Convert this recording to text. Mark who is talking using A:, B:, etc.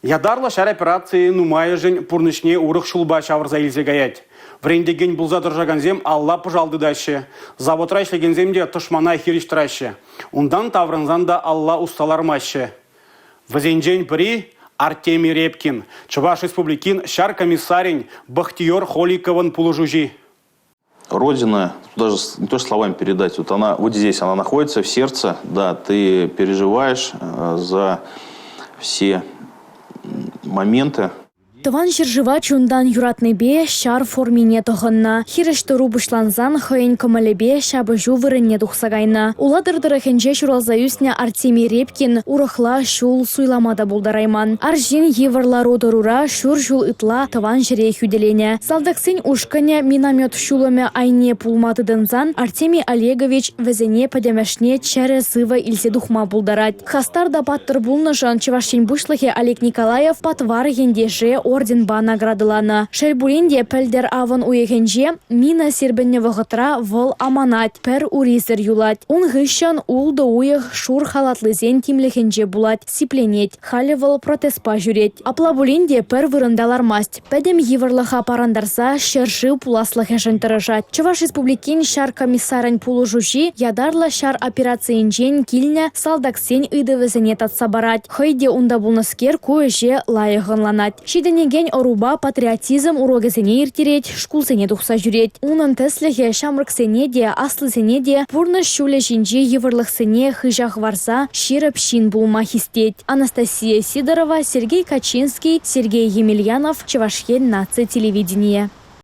A: Ядарлы шар операции нумайы жын пурнышне урық шулба шавырза илзе гаять. Врендеген бұлза тұржаған зем Алла пыжалды дашы. Заводра ішлеген земде тұшмана хириштірашы. Ундан таврынзан да Алла усталармашы. Візенжен бірі Артемий Репкин, Чуваш Республикин шар комиссарин Бахтиер Холикован Пулужужи.
B: Родина, даже не то что словами передать, вот она вот здесь, она находится в сердце, да, ты переживаешь за все моменты.
C: Тыван жыржыва чундан юратны бе шар формине тоғынна. Хирештору бұшланзан хойын көмілі шабы жувырыне дұқсағайна. Уладырдыры хенже шуралзаюсня Артемий Репкин урықла шул суйламада болдарайман. Аржин еварла родырура шур жул ытла тыван жире хүделене. Салдақсен ушкане миномет шулыме айне пулматыдынзан Артемий Олегович везене падемешне чәрі сыва илсе дұхма болдарад. Хастарда баттыр бұлнышан Чевашин бұшлығы Олег Николаев патвар ендеше орден ба наградылана. Шельбуринде пәлдер аван уегенже мина сербенне вғытра выл аманат пәр урисер юлат. Он ғышан улды уег шур халатлызен тимлехенже булат сипленет. Халі выл протеспа жүрет. Аплабулинде пәр вырындалар маст. Пәдем еврлыха парандарса шерши пуласлық әшін тұрышат. Чуваш Республикин шар комиссарын пулужуши ядарла шар операциянжен килне салдаксен ыдывызене татса барат. Хойде унда булныскер көже лайығынланат. Шиденеген оруба патриотизм урогесене иртерет, шкулсене тухса жүрет. Унын теслеге шамрыксене де, аслысене де, пурны шуле жинже еврлықсене хыжақ варса, ширып шин булма хистет. Анастасия Сидорова, Сергей Качинский, Сергей Емельянов, Чевашхен нация телевидения.